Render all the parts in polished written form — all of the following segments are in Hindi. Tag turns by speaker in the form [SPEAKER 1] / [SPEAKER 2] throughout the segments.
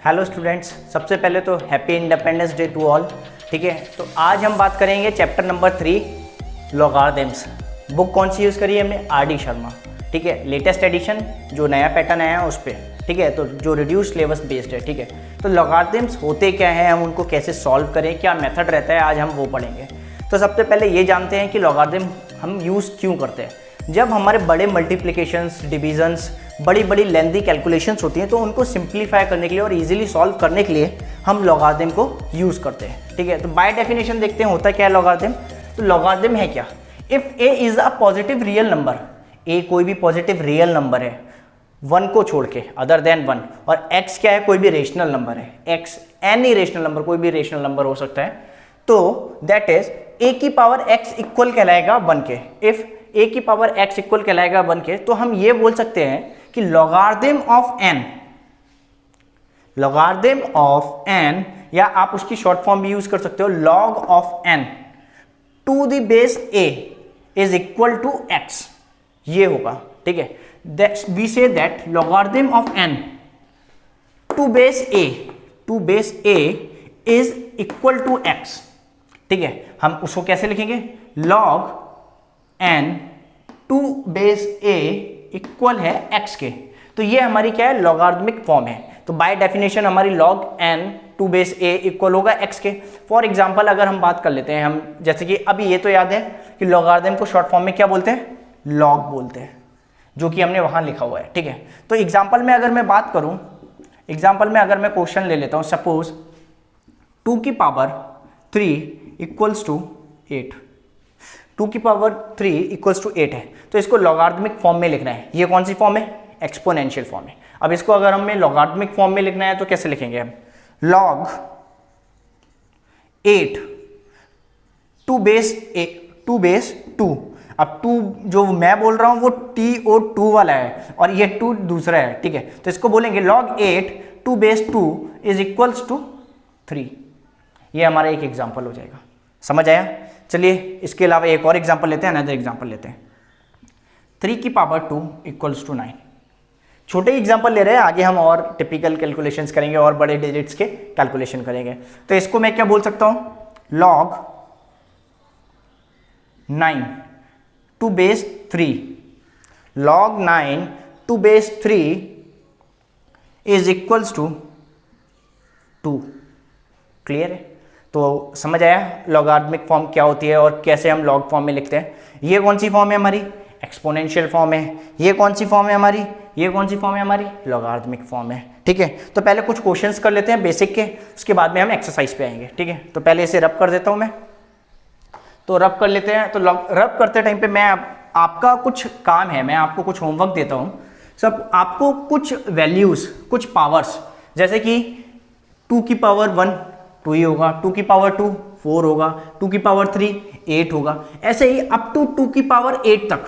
[SPEAKER 1] हेलो स्टूडेंट्स, सबसे पहले तो happy independence day to all. ठीक है, तो आज हम बात करेंगे चैप्टर नंबर 3 लॉगारिथम्स। बुक कौन सी यूज़ करी है हमने? R D Sharma. ठीक है, लेटेस्ट एडिशन जो नया पैटर्न आया है उस पर। ठीक है, तो जो रिड्यूस सिलेबस बेस्ड है। ठीक है, तो लॉगारिथम्स होते क्या हैं, हम उनको कैसे सॉल्व करें, क्या मेथड रहता है, आज हम वो पढ़ेंगे। तो सबसे पहले ये जानते हैं कि लॉगारिथम हम यूज़ क्यों करते हैं। जब हमारे बड़े मल्टीप्लिकेशंस, डिवीजन्स, बड़ी बड़ी लेंथी कैलकुलेशंस होती हैं तो उनको सिंप्लीफाई करने के लिए और इजीली सॉल्व करने के लिए हम लॉगारिथम को यूज़ करते हैं। ठीक है, तो बाय डेफिनेशन देखते हैं होता क्या है लॉगारिथम। तो लॉगारिथम है क्या? If A is a positive real number, A कोई भी पॉजिटिव रियल नंबर है 1 को छोड़ के, अदर देन 1, और x क्या है? कोई भी रेशनल नंबर है, x एनी रेशनल नंबर, कोई भी रेशनल नंबर हो सकता है, तो दैट इज a की पावर x इक्वल कहलाएगा 1 के। इफ a की पावर x इक्वल कहलाएगा 1 के, तो हम ये बोल सकते हैं कि लॉगारिथम ऑफ n, या आप उसकी शॉर्ट फॉर्म भी यूज कर सकते हो, log of n to the base a is equal to x, ये होगा। ठीक है, we say that logarithm of n to base a is equal to x। ठीक है, हम उसको कैसे लिखेंगे? log n to base a equal है x के। तो ये हमारी क्या है? लॉगारिथमिक फॉर्म है। तो बाय डेफिनेशन हमारी log n to base a equal होगा x के। फॉर एग्जांपल अगर हम बात कर लेते हैं, हम जैसे कि अभी ये तो याद है कि लॉगारिथम को शॉर्ट फॉर्म में क्या बोलते हैं? log बोलते हैं, जो कि हमने वहां लिखा हुआ है। ठीक है, तो एग्जाम्पल में अगर मैं बात करूं, एग्जाम्पल में अगर मैं क्वेश्चन ले लेता हूं, सपोज 2 की पावर 3 इक्वल्स टू 8, 2 की पावर 3 इक्वल्स टू 8 है, तो इसको लॉगारिथमिक फॉर्म में लिखना है। ये कौन सी फॉर्म है? एक्सपोनेंशियल फॉर्म है। अब इसको अगर हमें लॉगारिथमिक फॉर्म में लिखना है तो कैसे लिखेंगे हम? log 8 to base 2। अब 2 जो मैं बोल रहा हूं वो TO2 वाला है और ये 2 दूसरा है। ठीक है, तो इसको बोलेंगे log 8 to base 2 is equals to 3। ये हमारा एक एग्जाम्पल हो जाएगा। समझ आया? चलिए इसके अलावा एक और एग्जाम्पल लेते हैं, अनदर एग्जाम्पल लेते हैं। 3 की पावर 2 इक्वल्स टू 9। छोटे एग्जाम्पल ले रहे हैं, आगे हम और टिपिकल कैलकुलेशंस करेंगे और बड़े डिजिट्स के कैलकुलेशन करेंगे। तो इसको मैं क्या बोल सकता हूं? log 9 to base 3, log 9 to base 3 is equals to 2। Clear है? तो समझ आया लॉगारिथमिक फॉर्म क्या होती है और कैसे हम लॉग फॉर्म में लिखते हैं। ये कौन सी फॉर्म है हमारी? एक्सपोनेंशियल फॉर्म है। ये कौन सी फॉर्म है हमारी? ये कौन सी फॉर्म है हमारी? लॉगारिथमिक फॉर्म है। ठीक है, तो पहले कुछ क्वेश्चंस कर लेते हैं बेसिक के, उसके बाद में हम एक्सरसाइज पे आएंगे। ठीक है, तो पहले इसे रब कर देता हूं मैं। तो रब कर लेते हैं। तो रब करते टाइम पे मैं आपका कुछ काम है, मैं आपको कुछ होमवर्क देता हूं। सब आपको कुछ वैल्यूज, कुछ पावर्स, जैसे कि 2 की पावर 1 2 ही होगा, 2 की पावर 2 4 होगा, 2 की पावर 3 8 होगा, ऐसे ही अप टू 2 की पावर 8 तक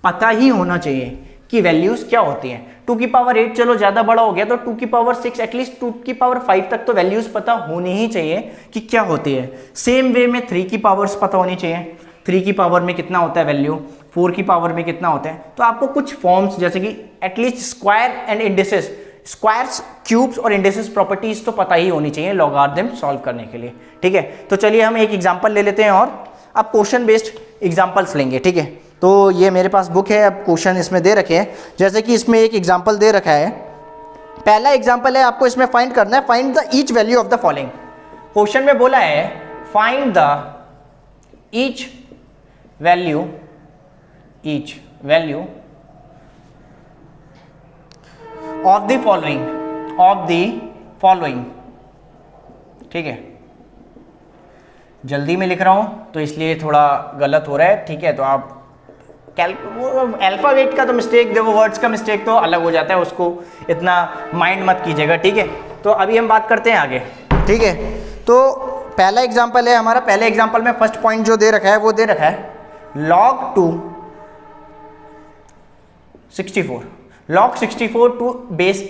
[SPEAKER 1] पता ही होना चाहिए कि वैल्यूज क्या होती हैं। 2 की पावर 8 चलो ज़्यादा बड़ा हो गया, तो 2 की पावर 6, एटलीस्ट 2 की पावर 5 तक तो वैल्यूज पता होनी ही चाहिए कि क्या होती है। सेम वे में 3 की पावर्स पता होनी चाहिए, 3 की पावर में कितना होता है वैल्यू, 4 की पावर में कितना होता है। तो आपको कुछ फॉर्म्स जैसे कि at least square and indices, squares, cubes और इंडिसेस प्रॉपर्टीज तो पता ही होनी चाहिए लॉगारिथम सॉल्व करने के लिए। ठीक है, तो चलिए हम एक एग्जांपल ले लेते हैं और अब क्वेश्चन बेस्ड एग्जांपल्स लेंगे। ठीक है, तो ये मेरे पास बुक है, अब क्वेश्चन इसमें दे रखे हैं। जैसे कि इसमें एक एग्जांपल दे रखा है, पहला एग्जांपल है, आपको इसमें फाइंड करना है, find the each value of the following. Question में बोला है find the each value of the following. ठीक है, जल्दी में लिख रहा हूं तो इसलिए थोड़ा गलत हो रहा है। ठीक है, तो आप अल्फाबेट का तो मिस्टेक, देखो वर्ड्स का मिस्टेक तो अलग हो जाता है, उसको इतना माइंड मत कीजिएगा। ठीक है, तो अभी हम बात करते हैं आगे। ठीक है, तो पहला एग्जांपल है हमारा। पहले एग्जांपल में फर्स्ट पॉइंट जो दे रखा है वो दे रखा है log 64 टू बेस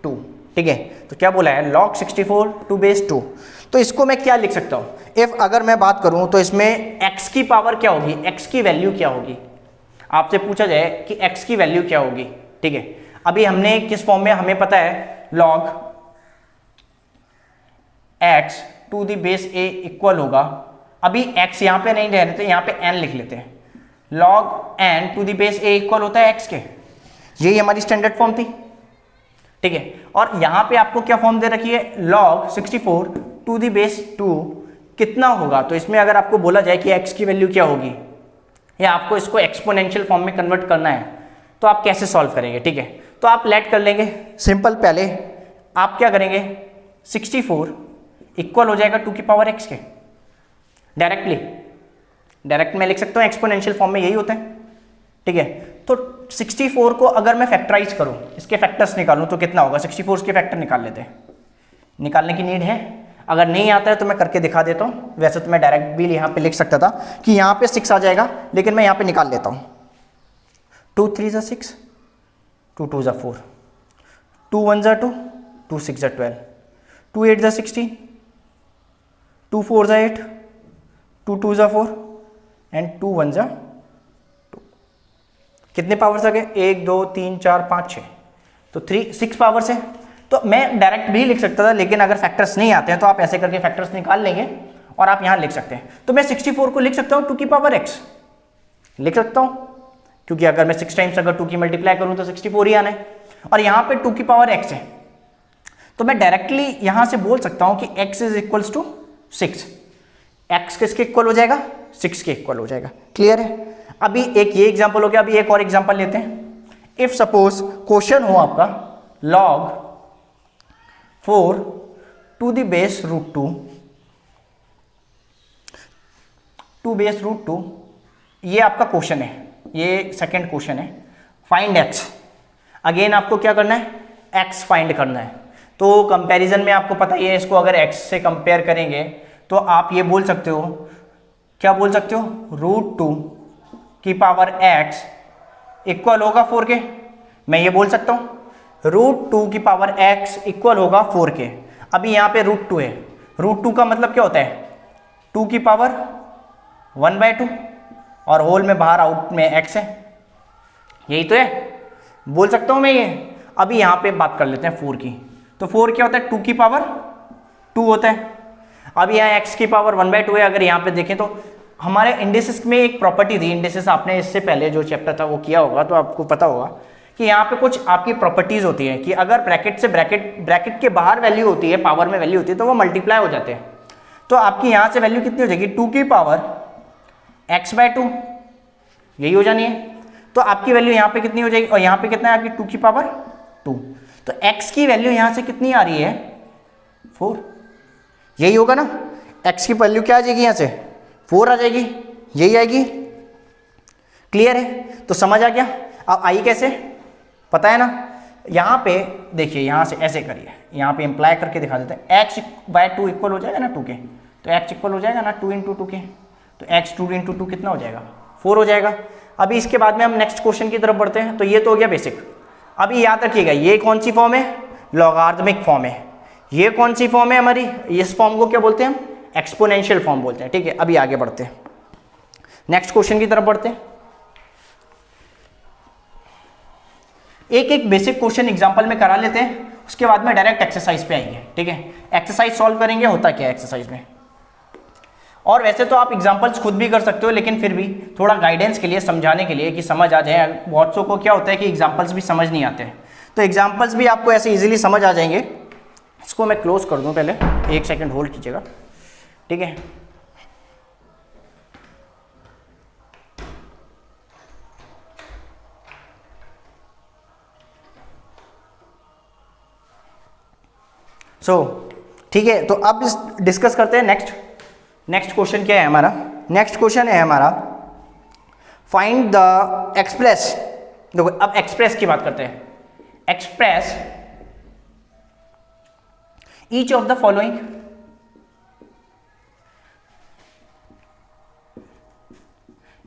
[SPEAKER 1] 2। ठीक है, तो क्या बोला है? log 64 to base 2। तो इसको मैं क्या लिख सकता हूं? इफ अगर मैं बात करूं तो इसमें x की पावर क्या होगी, x की वैल्यू क्या होगी। आपसे पूछा जाए कि x की वैल्यू क्या होगी। ठीक है, अभी हमने किस फॉर्म में, हमें पता है log X to the base A equal होगा, अभी x यहाँ पे नहीं रहने, तो यहाँ पे n लिख लेते हैं, log n to the base a equal होता है x के। यही हमारी स्टैंडर्ड फॉर्म थी, ठीक है। और यहाँ पे आपको क्या फॉर्म दे रखी है, log 64 टू द बेस 2 कितना होगा। तो इसमें अगर आपको बोला जाए कि x की वैल्यू क्या होगी, या आपको इसको एक्सपोनेंशियल फॉर्म में कन्वर्ट करना है, तो आप कैसे सॉल्व करेंगे, ठीक है। तो आप लेट कर लेंगे सिंपल, पहले आप क्या करेंगे, 64 इक्वल हो जाएगा 2 की पावर x के, डायरेक्ट में लिख सकता हूँ, एक्सपोनेंशियल फॉर्म में यही होता है, ठीक है। तो 64 को अगर मैं फैक्टराइज करूँ, इसके फैक्टर्स निकालूँ तो कितना होगा, 64 के फैक्टर निकाल लेते हैं, निकालने की नीड है, अगर नहीं आता है तो मैं करके दिखा देता हूँ। वैसे तो मैं डायरेक्ट भी यहाँ पे लिख सकता था कि यहाँ पे 6 आ जाएगा, लेकिन मैं यहाँ पे निकाल लेता हूँ। 2 3 ज़ा 6, 2 2 ज़ा 4, 2 1 ज़ा 2, 2 6 ज़ा 12, 2 8 ज़ा 16, 2 4 ज़ा 8, 2 2 ज़ा 4 एंड 2 1 ज़ा 2। कितने पावर्स आ गए, 1 2 3 4 5 6, तो 6 पावर्स है। तो मैं डायरेक्ट भी लिख सकता था, लेकिन अगर फैक्टर्स नहीं आते हैं तो आप ऐसे करके फैक्टर्स निकाल लेंगे और आप यहाँ लिख सकते हैं। तो मैं 64 को लिख सकता हूँ 2 की पावर x लिख सकता हूँ, क्योंकि अगर मैं 6 टाइम्स अगर 2 की मल्टीप्लाई करूँ तो 64 ही आना है, और यहाँ पे 2 की पावर x है, तो मैं डायरेक्टली यहाँ से बोल सकता हूँ कि x is equals to 6। x किसके इक्वल हो जाएगा, 6 के इक्वल हो जाएगा। क्लियर है। अभी एक ये एग्जाम्पल हो गया, अभी एक और एग्जाम्पल लेते हैं। इफ सपोज क्वेश्चन हो आपका log 4 to the base root 2, ये आपका क्वेश्चन है, ये सेकंड क्वेश्चन है। फाइंड x, अगेन आपको क्या करना है, x फाइंड करना है। तो कंपैरिजन में आपको पता ही है, इसको अगर x से कंपेयर करेंगे तो आप ये बोल सकते हो, क्या बोल सकते हो, √2 की पावर x इक्वल होगा 4 के। मैं ये बोल सकता हूँ √2 की पावर x इक्वल होगा 4 के। अभी यहाँ पे √2 है, √2 का मतलब क्या होता है, 2 की पावर 1/2, और होल में बाहर आउट में x है, यही तो है, बोल सकता हूँ मैं ये। अभी यहाँ पे बात कर लेते हैं 4 की, तो 4 क्या होता है, 2 की पावर 2 होता है। अब यहाँ x की पावर 1/2 है। अगर यहाँ पे देखें तो हमारे इंडिसेस में एक प्रॉपर्टी थी, इंडिसेस आपने इससे पहले जो चैप्टर था वो किया होगा, तो आपको पता होगा कि यहाँ पे कुछ आपकी प्रॉपर्टीज होती है कि अगर ब्रैकेट से ब्रैकेट के बाहर वैल्यू होती है, पावर में वैल्यू होती है, तो वो मल्टीप्लाई हो जाते हैं। तो आपकी यहाँ से वैल्यू कितनी हो जाएगी, 2 की पावर x/2, यही हो जानी है। तो आपकी वैल्यू यहाँ पे कितनी हो जाएगी, और यहाँ पे कितना है आपकी 2 की पावर 2, तो x की वैल्यू यहाँ से कितनी आ रही है, 4, यही होगा ना। x की वैल्यू क्या आ जाएगी, यहाँ से 4 आ जाएगी, यही आएगी। क्लियर है, तो समझ आ गया। अब आई कैसे, पता है ना, यहाँ पे देखिए, यहाँ से ऐसे करिए, यहाँ पे इम्प्लाई करके दिखा देते हैं। x/2 इक्वल हो जाएगा ना 2 के, तो x इक्वल हो जाएगा ना 2 × 2 के, तो x 2 × 2 कितना हो जाएगा, 4 हो जाएगा। अभी इसके बाद में हम नेक्स्ट क्वेश्चन की तरफ बढ़ते हैं। तो ये तो हो गया बेसिक। अभी याद रखिएगा, ये कौन सी फॉर्म है, लॉगरिथमिक फॉर्म है। ये कौन सी फॉर्म है हमारी, इस फॉर्म को क्या बोलते हैं हम, एक्सपोनेंशियल फॉर्म बोलते हैं। ठीक है, अभी आगे बढ़ते हैं, नेक्स्ट क्वेश्चन की तरफ बढ़ते हैं। एक एक बेसिक क्वेश्चन एग्जांपल में करा लेते हैं, उसके बाद में डायरेक्ट एक्सरसाइज पे आएंगे। ठीक है, एक्सरसाइज सॉल्व करेंगे, होता क्या है एक्सरसाइज में। और वैसे तो आप एग्जांपल्स खुद भी कर सकते हो, लेकिन फिर भी थोड़ा गाइडेंस के लिए, समझाने के लिए कि समझ आ जाए। बहुत सौ को क्या होता है कि एग्जांपल्स भी समझ नहीं आते हैं, तो एग्जांपल्स भी आपको ऐसे इजीली समझ आ जाएंगे। इसको मैं क्लोज कर दूं, पहले 1 सेकंड होल्ड कीजिएगा। ठीक है, ठीक है, तो अब डिस्कस करते हैं नेक्स्ट क्वेश्चन क्या है हमारा। नेक्स्ट क्वेश्चन है हमारा फाइंड द एक्सप्रेस। देखो अब एक्सप्रेस की बात करते हैं। Express each of the following,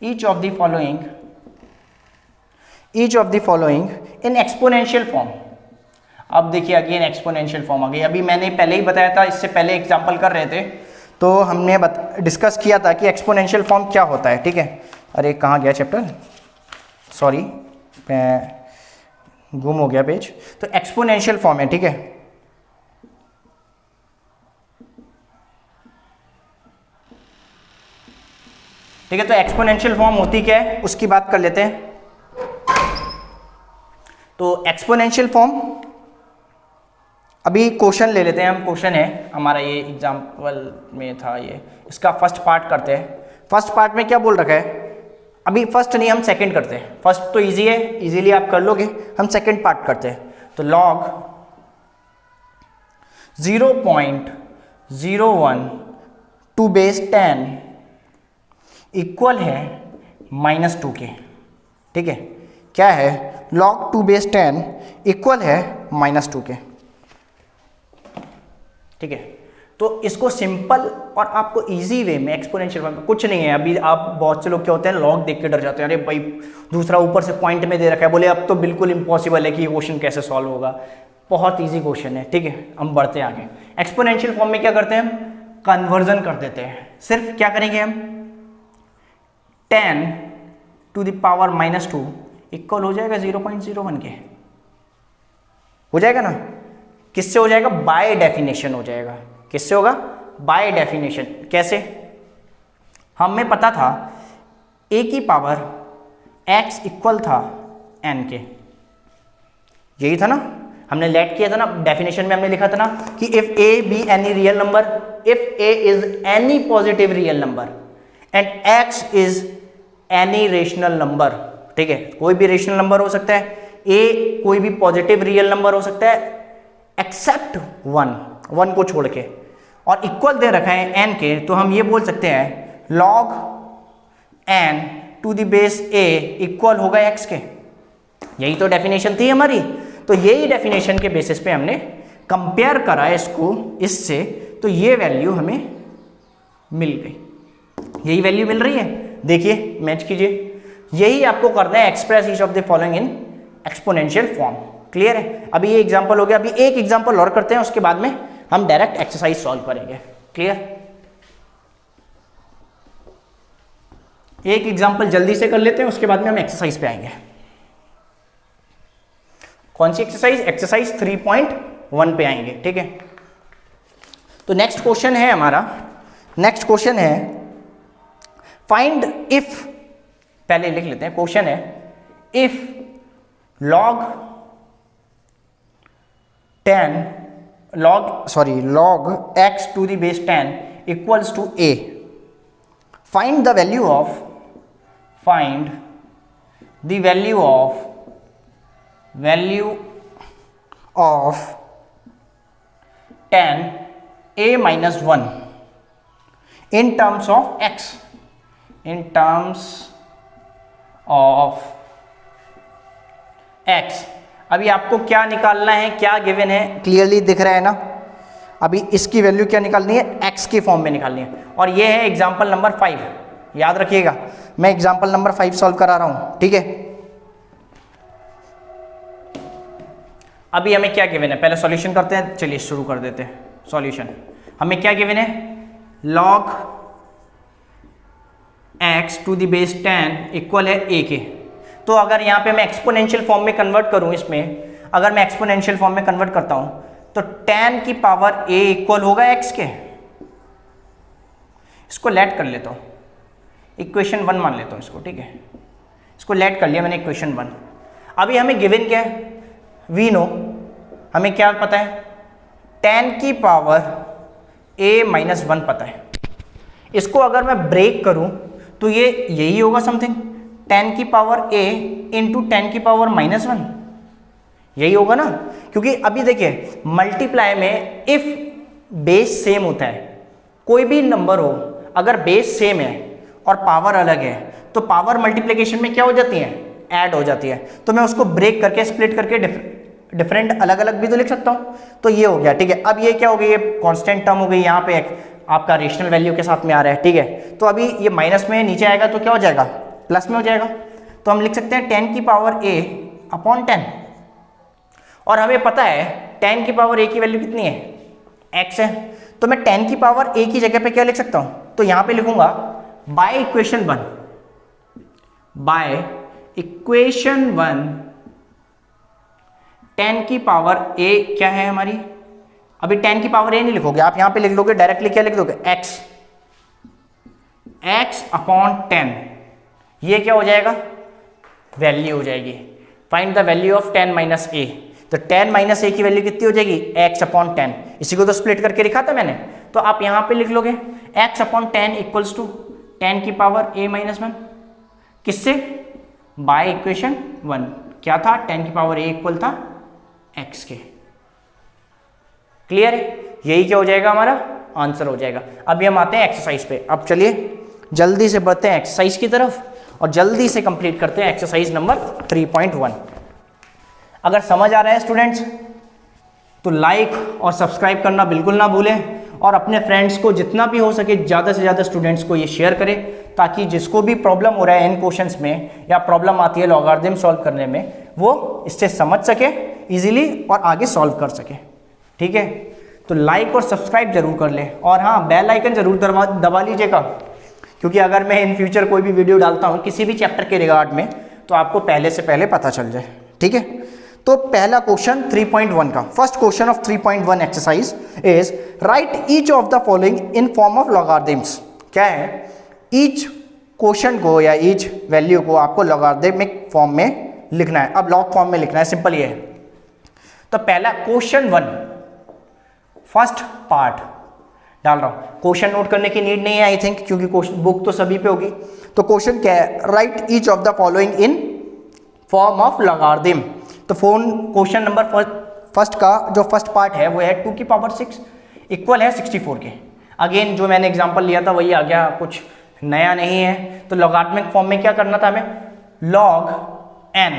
[SPEAKER 1] each of the following in exponential form. अब देखिए अगेन एक्सपोनेंशियल फॉर्म आ गई। अभी मैंने पहले ही बताया था, इससे पहले एग्जांपल कर रहे थे तो हमने डिस्कस किया था कि एक्सपोनेंशियल फॉर्म क्या होता है। ठीक है, अरे कहाँ गया चैप्टर, सॉरी मैं गुम हो गया पेज। तो एक्सपोनेंशियल फॉर्म है, ठीक है, ठीक है। तो एक्सपोनेंशियल फॉर्म होती क्या है उसकी बात कर लेते हैं। तो एक्सपोनेंशियल फॉर्म, अभी क्वेश्चन ले लेते हैं हम। क्वेश्चन है हमारा, ये एग्जाम्पल में था ये, इसका फर्स्ट पार्ट करते हैं। फर्स्ट पार्ट में क्या बोल रखा है, अभी फर्स्ट नहीं, हम सेकंड करते हैं। फर्स्ट तो इजी है, इजीली आप कर लोगे, हम सेकंड पार्ट करते हैं। तो log 0.01 टू बेस 10 इक्वल है -2 के। ठीक है, क्या है, log 2 बेस 10 इक्वल है -2 के। ठीक है, तो इसको सिंपल और आपको इजी वे में एक्सपोनेंशियल फॉर्म, कुछ नहीं है। अभी आप बहुत से लोग क्या होते हैं, लॉग देख के डर जाते हैं, अरे भाई दूसरा ऊपर से पॉइंट में दे रखा है, बोले अब तो बिल्कुल इम्पॉसिबल है कि ये क्वेश्चन कैसे सॉल्व होगा। बहुत इजी क्वेश्चन है। ठीक है, हम बढ़ते हैं आगे। एक्सपोनेंशियल फॉर्म में क्या करते हैं, हम कन्वर्जन कर देते हैं। सिर्फ क्या करेंगे हम, 10 टू द पावर -2 इक्वल हो जाएगा 0.01 के, हो जाएगा ना। किससे हो जाएगा, बाय डेफिनेशन हो जाएगा। किससे होगा, बाय डेफिनेशन। कैसे, हमें पता था a की पावर x इक्वल था n के, यही था ना, हमने लेट किया था ना। डेफिनेशन में हमने लिखा था ना कि if a be any real number, if a is any positive real number and x is any rational number. ठीक है, कोई भी रेशनल नंबर हो सकता है, a कोई भी पॉजिटिव रियल नंबर हो सकता है एक्सेप्ट 1 को छोड़ के, और इक्वल दे रखा है n के, तो हम ये बोल सकते हैं log n to the base a equal होगा x के। यही तो डेफिनेशन थी हमारी। तो यही डेफिनेशन के बेसिस पे हमने कंपेयर करा इसको इससे, तो ये वैल्यू हमें मिल गई, यही वैल्यू मिल रही है। देखिए, मैच कीजिए। यही आपको करना है, express each of the following in exponential form. Clear है। अभी ये एग्जांपल हो गया, अभी एक एग्जांपल और करते हैं, उसके बाद में हम डायरेक्ट एक्सरसाइज सॉल्व करेंगे। क्लियर, एक एग्जांपल जल्दी से कर लेते हैं, उसके बाद में हम एक्सरसाइज पे आएंगे। कौन सी एक्सरसाइज, एक्सरसाइज 3.1 पे आएंगे। ठीक है, तो नेक्स्ट क्वेश्चन है हमारा, नेक्स्ट क्वेश्चन है फाइंड इफ, पहले लिख लेते हैं। क्वेश्चन है if log x to the base 10 equals to a, find the value of 10 a minus 1 in terms of x, अभी आपको क्या निकालना है, क्या गिवन है, क्लियरली दिख रहा है ना। अभी इसकी वैल्यू क्या निकालनी है, x के फॉर्म में निकालनी है, और ये है एग्जाम्पल नंबर 5। याद रखिएगा, मैं एग्जाम्पल नंबर 5 सॉल्व करा रहा हूं। ठीक है, अभी हमें क्या गिवन है, पहले सॉल्यूशन करते हैं। चलिए शुरू कर देते हैं सॉल्यूशन। हमें क्या गिवन है, log x to the base 10 equal है a के। तो अगर यहाँ पे मैं एक्सपोनेंशियल फॉर्म में कन्वर्ट करूँ, इसमें अगर मैं एक्सपोनेंशियल फॉर्म में कन्वर्ट करता हूँ तो 10 की पावर a इक्वल होगा x के। इसको लेट कर लेता हूँ, इक्वेशन 1 मान लेता हूँ इसको। ठीक है, इसको लेट कर लिया मैंने, इक्वेशन 1। अभी हमें गिवन क्या है, वी नो, हमें क्या पता है, 10 की पावर a माइनस 1 पता है। इसको अगर मैं ब्रेक करूँ तो ये यही होगा समथिंग, 10 की पावर a इंटू 10 की पावर -1, यही होगा ना। क्योंकि अभी देखिए मल्टीप्लाई में इफ बेस सेम होता है, कोई भी नंबर हो अगर बेस सेम है और पावर अलग है तो पावर मल्टीप्लिकेशन में क्या हो जाती है, ऐड हो जाती है। तो मैं उसको ब्रेक करके, स्प्लिट करके डिफरेंट अलग अलग भी तो लिख सकता हूँ। तो ये हो गया। ठीक है, अब ये क्या हो गई, ये कांस्टेंट टर्म हो गई, यहाँ पे आपका रेशनल वैल्यू के साथ में आ रहा है। ठीक है, तो अभी ये माइनस में नीचे आएगा तो क्या हो जाएगा, प्लस में हो जाएगा। तो हम लिख सकते हैं 10 की पावर a अपॉन 10, और हमें पता है 10 की पावर a की वैल्यू कितनी है, x है। तो मैं 10 की पावर a की जगह पे क्या लिख सकता हूँ, तो यहाँ पे लिखूंगा बाय इक्वेशन 1, बाय इक्वेशन 1 10 की पावर a क्या है हमारी, अभी 10 की पावर a नहीं लिखोगे आप, यहाँ पे लिख लोगे डायरेक्टली, क्या लिख दोगे, x x अपॉन 10, ये क्या हो जाएगा, वैल्यू हो जाएगी। Find the value of 10 minus A, तो 10 माइनस ए की वैल्यू कितनी हो जाएगी, x अपॉन 10। इसी को तो स्प्लिट करके लिखा था मैंने, तो आप यहाँ पे लिख लोगे x अपॉन 10 इक्वल्स टू 10 की पावर a माइनस 1, किससे, बाय इक्वेशन 1। क्या था, 10 की पावर a इक्वल था x के। क्लियर है, यही क्या हो जाएगा, हमारा आंसर हो जाएगा। अभी हम आते हैं एक्सरसाइज पे। अब चलिए जल्दी से बढ़ते हैं एक्सरसाइज की तरफ और जल्दी से कंप्लीट करते हैं एक्सरसाइज नंबर 3.1। अगर समझ आ रहा है स्टूडेंट्स तो लाइक और सब्सक्राइब करना बिल्कुल ना भूलें, और अपने फ्रेंड्स को जितना भी हो सके ज़्यादा से ज़्यादा स्टूडेंट्स को ये शेयर करें, ताकि जिसको भी प्रॉब्लम हो रहा है इन क्वेश्चंस में या प्रॉब्लम आती है लॉगरिथम सॉल्व करने में, वो इससे समझ सके इजीली और आगे सॉल्व कर सके। ठीक है, तो लाइक और सब्सक्राइब जरूर कर लें, और हाँ बेल आइकन जरूर दबा लीजिएगा, क्योंकि अगर मैं इन फ्यूचर कोई भी वीडियो डालता हूँ किसी भी चैप्टर के रिगार्ड में तो आपको पहले से पहले पता चल जाए। ठीक है, तो पहला क्वेश्चन 3.1 का first question of 3.1 exercise is right each of the following in form of logarithms. क्या है, ईच क्वेश्चन को या ईच वैल्यू को आपको लॉगरिथमिक फॉर्म में लिखना है। अब लॉग फॉर्म में लिखना है, सिंपल ये है। तो पहला क्वेश्चन 1 फर्स्ट पार्ट डाल रहा हूं, क्वेश्चन नोट करने की नीड नहीं है आई थिंक, क्योंकि क्वेश्चन बुक तो सभी पे होगी। तो क्वेश्चन क्या है, right each of the following in form of logarithm. तो क्वेश्चन नंबर फर्स्ट का जो फर्स्ट पार्ट है वो है 2 की पावर 6 इक्वल है 64 के। अगेन जो मैंने एग्जांपल लिया था वही आ गया, कुछ नया नहीं है। तो लॉगरिथमिक फॉर्म में क्या करना था हमें, log n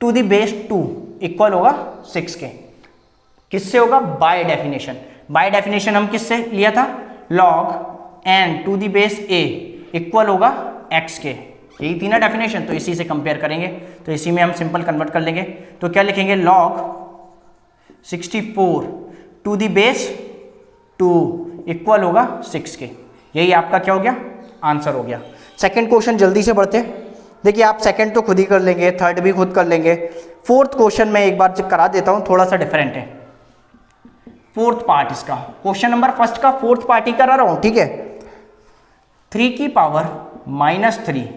[SPEAKER 1] to the base 2 equal होगा 6 के। किससे होगा, बाय डेफिनेशन। बाय डेफिनेशन हम किससे लिया था, log n to the base a equal होगा x के। यही थी ना डेफिनेशन, तो इसी से कंपेयर करेंगे। तो इसी में हम सिंपल कन्वर्ट कर लेंगे। तो क्या लिखेंगे, log 64 to the base 2 equal होगा 6 के। यही आपका क्या हो गया, आंसर हो गया। सेकंड क्वेश्चन जल्दी से बढ़ते हैं। देखिए आप सेकंड तो खुद ही कर लेंगे, थर्ड भी खुद कर लेंगे। फोर्थ क्वेश्चन में एक बार करा देता हूं, थोड़ा सा डिफरेंट है। फोर्थ पार्ट इसका, क्वेश्चन नंबर फर्स्ट का फोर्थ पार्ट ही करा रहा हूं। ठीक है, 3 की पावर -3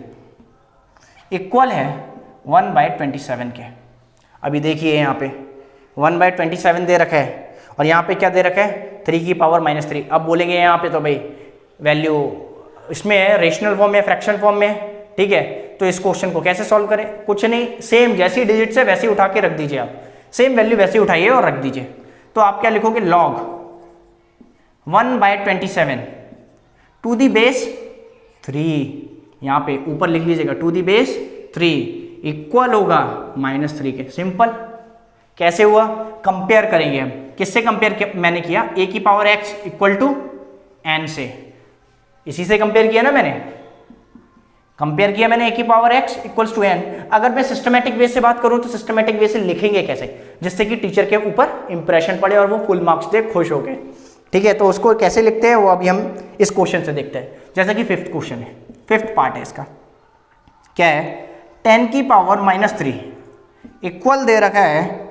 [SPEAKER 1] इक्वल है 1/27 के। अभी देखिए यहाँ पे 1/27 दे रखा है, और यहाँ पे क्या दे रखा है, 3 की पावर -3। अब बोलेंगे यहाँ पे तो भाई वैल्यू इसमें है, रेशनल फॉर्म में, फ्रैक्शन फॉर्म में। ठीक है, तो इस क्वेश्चन को कैसे सॉल्व करें, कुछ नहीं, सेम जैसी डिजिट से वैसे उठा के रख दीजिए। आप सेम वैल्यू वैसे उठाइए और रख दीजिए। तो आप क्या लिखोगे, log 1/27 टू द बेस 3, यहाँ पे ऊपर लिख लीजिएगा टू द बेस 3 इक्वल होगा -3 के। सिंपल, कैसे हुआ, कंपेयर करेंगे हम। किससे कंपेयर मैंने किया, a की power x equal to n से। इसी से कंपेयर किया ना मैंने, कंपेयर किया मैंने a की power x equals to n। अगर मैं सिस्टमेटिक वे से बात करूं तो सिस्टमेटिक वे से लिखेंगे कैसे, जिससे कि टीचर के ऊपर इंप्रेशन पड़े और वो फुल मार्क्स दे, खुश हो गए। ठीक है, तो उसको कैसे लिखते हैं वो अभी हम इस क्वेश्चन से देखते हैं। जैसा कि फिफ्थ क्वेश्चन है, फिफ्थ पार्ट है इसका। क्या है, 10 की पावर -3 इक्वल दे रखा है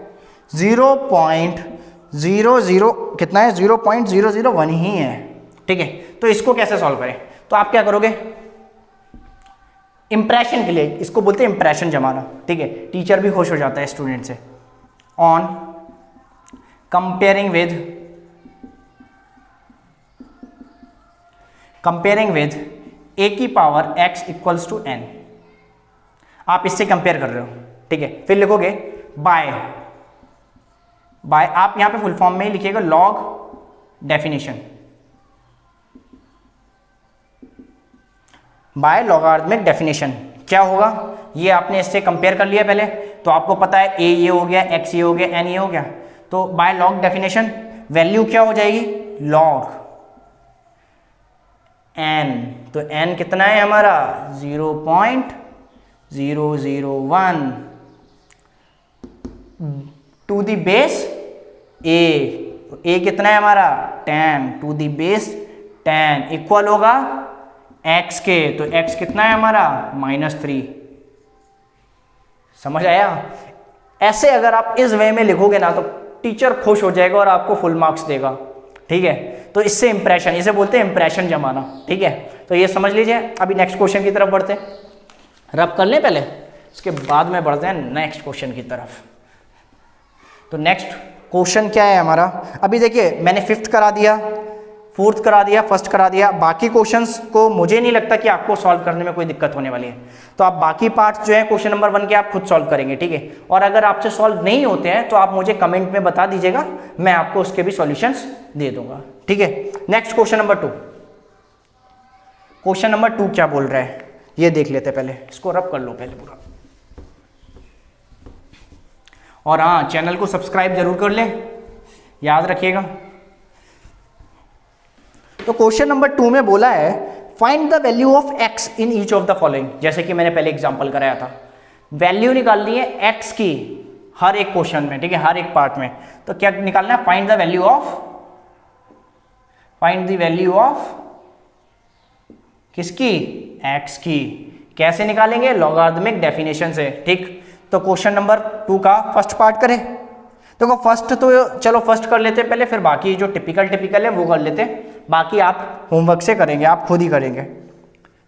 [SPEAKER 1] 0.00 कितना है, 0.001 ही है। ठीक है, तो इसको कैसे सॉल्व करें, तो आप क्या करोगे, इंप्रेशन के लिए, इसको बोलते हैं इंप्रेशन जमाना। ठीक है, टीचर भी खुश हो जाता है स्टूडेंट से। ऑन कंपेयरिंग विद a की power x equals to n, आप इससे कंपेयर कर रहे हो। ठीक है, फिर लिखोगे बाय, आप यहां पे फुल फॉर्म में ही लिखिएगा log definition bye logarithmic definition. क्या होगा, ये आपने इससे कंपेयर कर लिया पहले, तो आपको पता है a ये हो गया, x ये हो गया, n ये हो गया। तो बाय लॉग डेफिनेशन वैल्यू क्या हो जाएगी, log n। तो n कितना है हमारा, 0.001 to the base a। a कितना है हमारा, 10 टू द बेस 10 इक्वल होगा x के। तो x कितना है हमारा, -3। समझ आया। ऐसे अगर आप इस वे में लिखोगे ना तो टीचर खुश हो जाएगा और आपको फुल मार्क्स देगा। ठीक है, तो इससे इंप्रेशन, इसे बोलते हैं इंप्रेशन जमाना। ठीक है, तो ये समझ लीजिए। अभी नेक्स्ट क्वेश्चन की तरफ बढ़ते हैं, रब कर लें पहले, इसके बाद में बढ़ते हैं नेक्स्ट क्वेश्चन की तरफ। तो नेक्स्ट क्वेश्चन क्या है हमारा, अभी देखिए मैंने 5th करा दिया, 4th करा दिया, 1st करा दिया। बाकी क्वेश्चंस को मुझे नहीं लगता कि आपको सॉल्व करने में कोई दिक्कत होने वाली है, तो आप बाकी पार्ट्स जो है क्वेश्चन नंबर 1 के आप खुद सॉल्व करेंगे, ठीक है। और अगर आपसे सॉल्व नहीं होते हैं तो आप मुझे कमेंट में बता दीजिएगा, मैं आपको उसके भी सॉल्यूशंस दे दूंगा, ठीक है। Next question number 2, question number 2 क्या बोल रहा है ये देख लेते पहले, इसको रब कर लो पहले पूरा। और हाँ, चैनल को सब्सक्राइब जरूर कर लें, याद रखिएगा। तो क्वेश्चन नंबर 2 में बोला है find the value of x in each of the following. जैसे कि मैंने पहले एग्जांपल कराया था, वैल्यू निकालनी है x की हर एक क्वेश्चन में, ठीक है, हर एक पार्ट में। तो क्या निकालना है, फाइंड द वैल्यू ऑफ किसकी, x की। कैसे निकालेंगे, लॉगरिथमिक डेफिनेशन से, ठीक। तो क्वेश्चन नंबर 2 का फर्स्ट पार्ट करें। देखो फर्स्ट तो चलो फर्स्ट कर लेते हैं पहले, फिर बाकी जो टिपिकल है वो कर लेते हैं, बाकी आप होमवर्क से करेंगे, आप खुद ही करेंगे।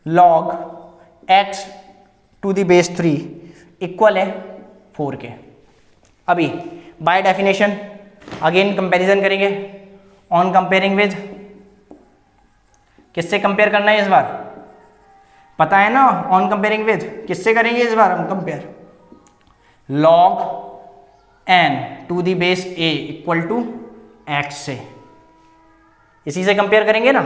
[SPEAKER 1] log x to the base 3 equal है 4 के। अभी बाय डेफिनेशन अगेन कंपैरिजन करेंगे, ऑन कंपेयरिंग विद, किससे कंपेयर करना है इस बार, पता है ना, ऑन कंपेयरिंग विद किससे करेंगे इस बार हम compare, log n to the base a equal to x से, इसी से कंपेयर करेंगे ना।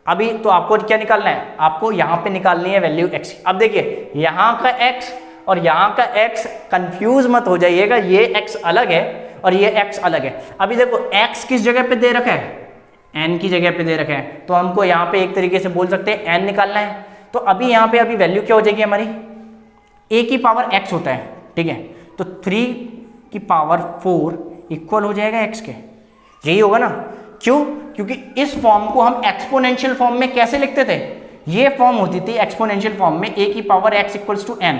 [SPEAKER 1] अभी तो आपको क्या निकालना है, आपको यहां पे निकालनी है वैल्यू x। अब देखिए यहां का x और यहां का x कंफ्यूज मत हो जाइएगा, ये x अलग है और ये x अलग है। अभी देखो x किस जगह पे दे रखा है, n की जगह पे दे रखा है, तो हमको यहाँ पे एक तरीके से बोल सकते हैं n निकालना है। तो अभी यहाँ पे अभी वैल्यू क्या हो जाएगी हमारी, a की पावर x होता है, ठीक है। तो 3 की पावर 4 इक्वल हो जाएगा x के, यही होगा ना। क्यों, क्योंकि इस फॉर्म को हम एक्सपोनेंशियल फॉर्म में कैसे लिखते थे, ये फॉर्म होती थी एक्सपोनेंशियल फॉर्म में a की power x equals to n,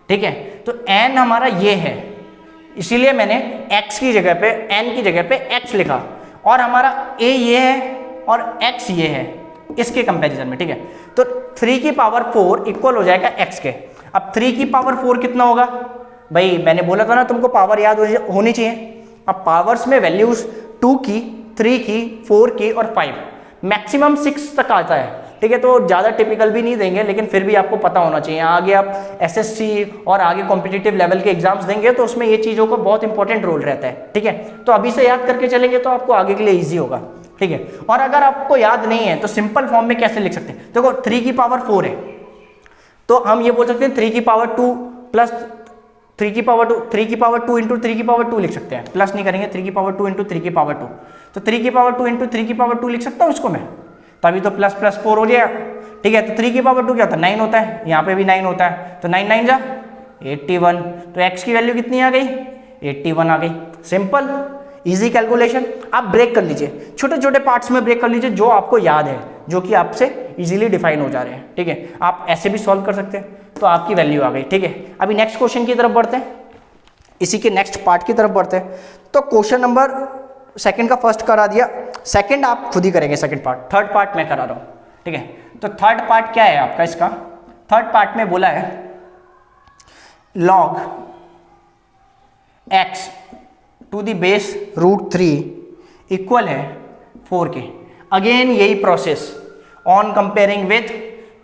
[SPEAKER 1] ठीक है। तो n हमारा ये है, इसीलिए मैंने x की जगह पे n की जगह पे x लिखा, और हमारा a ये है और x ये है इसके कंपैरिजन में, ठीक है। तो 3 की पावर 4 इक्वल हो जाएगा x के। अब 3 की पावर 4 कितना होगा भाई, मैंने बोला था ना तुमको पावर याद होनी चाहिए। अब पावर्स में वैल्यूज 2 की, 3 की, 4 की और 5, मैक्सिमम 6 तक आता है, ठीक है। तो ज़्यादा टिपिकल भी नहीं देंगे, लेकिन फिर भी आपको पता होना चाहिए। आगे आप एसएससी और आगे कॉम्पिटिटिव लेवल के एग्जाम्स देंगे तो उसमें ये चीज़ों का बहुत इंपॉर्टेंट रोल रहता है, ठीक है। तो अभी से याद करके चलेंगे तो आपको आगे के लिए ईजी होगा, ठीक है। और अगर आपको याद नहीं है तो सिंपल फॉर्म में कैसे लिख सकते हैं, देखो 3 की पावर 4 है, तो हम ये बोल सकते हैं 3 की पावर 2 प्लस 3 की पावर 2, 3 की पावर 2 इंटू 3 की पावर 2 लिख सकते हैं, प्लस नहीं करेंगे, 3 की पावर 2 इंटू 3 की पावर 2, तो 3 की पावर 2 इंटू 3 की पावर 2 लिख सकता हूँ इसको मैं, तभी तो प्लस प्लस 4 हो जाएगा, ठीक है। तो 3 की पावर 2 क्या होता है, 9 होता है, यहाँ पे भी 9 होता है, तो 9 9 जा 81, तो x की वैल्यू कितनी आ गई, 81 आ गई। Simple easy calculation. आप ब्रेक कर लीजिए, छोटे छोटे पार्ट्स में ब्रेक कर लीजिए जो आपको याद है, जो कि आपसे इजीली डिफाइन हो जा रहे हैं, ठीक है। आप ऐसे भी सॉल्व कर सकते हैं, तो आपकी वैल्यू आ गई, ठीक है। अभी नेक्स्ट क्वेश्चन की तरफ बढ़ते हैं, इसी के नेक्स्ट पार्ट की तरफ बढ़ते हैं। तो क्वेश्चन नंबर 2 का फर्स्ट करा दिया, सेकंड आप खुद ही करेंगे, सेकंड पार्ट, थर्ड पार्ट मैं करा रहा हूँ, ठीक है। तो थर्ड पार्ट क्या है आपका, इसका थर्ड पार्ट में बोला है log x to the base √3 equal है 4 के। अगेन यही process, on comparing with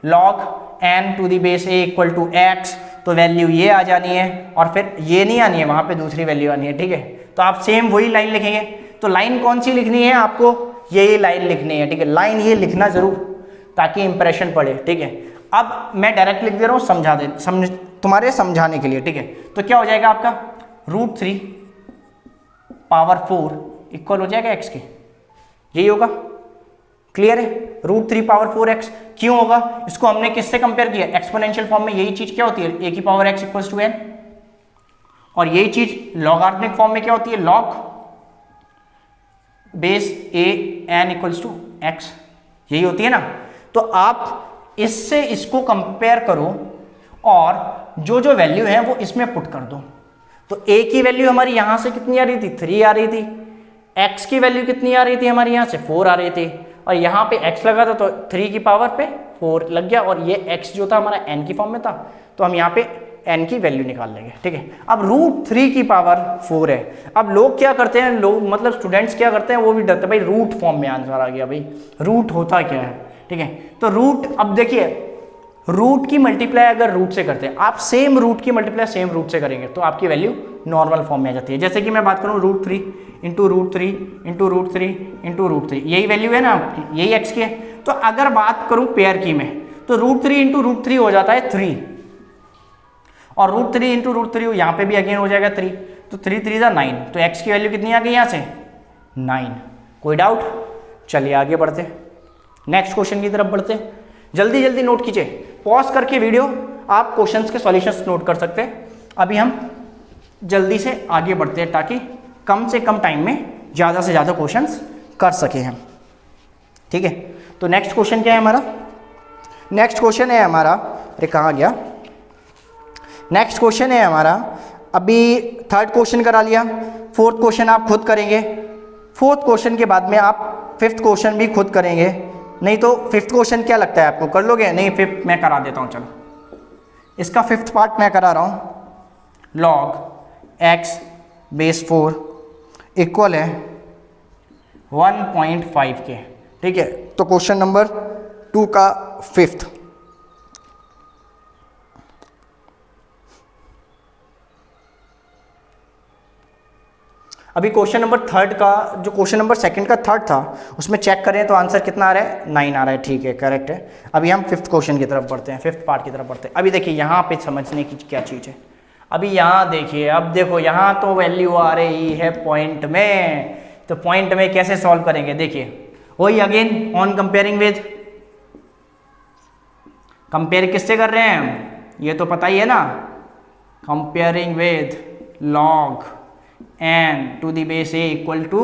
[SPEAKER 1] log n to the base a equal to x, तो वैल्यू ये आ जानी है और फिर ये नहीं आनी है, वहां पे दूसरी वैल्यू आनी है, ठीक है। तो आप सेम वही लाइन लिखेंगे। तो लाइन कौन सी लिखनी है आपको, यही लाइन लिखनी है, ठीक है। लाइन ये लिखना जरूर ताकि इंप्रेशन पड़े, ठीक है। अब मैं डायरेक्ट लिख दे रहा हूँ तुम्हारे समझाने के लिए, ठीक है। तो क्या हो जाएगा आपका √3 पावर 4 इक्वल हो जाएगा x के, यही होगा, क्लियर है। √3 पावर 4x क्यों होगा, इसको हमने किससे कंपेयर किया, एक्सपोनेंशियल फॉर्म में यही चीज क्या होती है, a की power x equal to n, और यही चीज लॉगरिथमिक फॉर्म में क्या होती है, log base a n equals to x, यही होती है ना। तो आप इससे इसको कंपेयर करो और जो जो वैल्यू है वो इसमें पुट कर दो। तो a की वैल्यू हमारी यहां से कितनी आ रही थी, 3 आ रही थी, x की वैल्यू कितनी आ रही थी हमारी यहां से 4 आ रही थी, और यहाँ पे x लगा था तो 3 की पावर पे 4 लग गया, और ये x जो था हमारा n की फॉर्म में था, तो हम यहाँ पे n की वैल्यू निकाल लेंगे, ठीक है। अब √3 की पावर 4 है। अब लोग क्या करते हैं, लोग मतलब स्टूडेंट्स क्या करते हैं, वो भी डरते हैं भाई रूट फॉर्म में आंसर आ गया, भाई रूट होता क्या है, ठीक है। तो रूट, अब देखिए रूट की मल्टीप्लाई अगर रूट से करते हैं, आप सेम रूट की मल्टीप्लाई सेम रूट से करेंगे तो आपकी वैल्यू नॉर्मल फॉर्म में आ जाती है। जैसे कि मैं बात करूँ √3 इंटू √3 इंटू √3 इंटू √3, यही वैल्यू है ना आपकी, यही x की है। तो अगर बात करूँ पेयर की में, तो √3 इंटू √3 हो जाता है 3, और √3 इंटू √3 यहाँ पे भी अगेन हो जाएगा 3, तो 3 3 जा 9, तो x की वैल्यू कितनी आ गई यहाँ से 9। कोई डाउट? चलिए आगे बढ़ते, नेक्स्ट क्वेश्चन की तरफ बढ़ते। जल्दी जल्दी नोट कीजिए, पॉज करके वीडियो आप क्वेश्चंस के सॉल्यूशंस नोट कर सकते हैं। अभी हम जल्दी से आगे बढ़ते हैं ताकि कम से कम टाइम में ज़्यादा से ज़्यादा क्वेश्चंस कर सके हम, ठीक है। तो नेक्स्ट क्वेश्चन क्या है हमारा? नेक्स्ट क्वेश्चन है हमारा, अरे कहाँ गया, नेक्स्ट क्वेश्चन है हमारा, अभी थर्ड क्वेश्चन करा लिया, फोर्थ क्वेश्चन आप खुद करेंगे, फोर्थ क्वेश्चन के बाद में आप फिफ्थ क्वेश्चन भी खुद करेंगे। नहीं तो फिफ्थ क्वेश्चन क्या लगता है आपको, कर लोगे? नहीं, फिफ्थ मैं करा देता हूँ, चलो इसका फिफ्थ पार्ट मैं करा रहा हूँ। log x बेस 4 इक्वल है 1.5 के, ठीक है। तो क्वेश्चन नंबर 2 का फिफ्थ, अभी क्वेश्चन नंबर थर्ड का, जो क्वेश्चन नंबर सेकंड का थर्ड था उसमें चेक करें तो आंसर कितना आ रहा है, 9 आ रहा है, ठीक है, करेक्ट है। अभी हम फिफ्थ क्वेश्चन की तरफ बढ़ते हैं, फिफ्थ पार्ट की तरफ बढ़ते हैं। अभी देखिए यहाँ पे समझने की क्या चीज़ है, अभी यहाँ देखिए, अब देखो यहाँ तो वैल्यू आ रही है पॉइंट में, तो पॉइंट में कैसे सॉल्व करेंगे, देखिए वही again on comparing with, compare किससे कर रहे हैं हम, ये तो पता ही है ना, comparing with log n to the base a equal to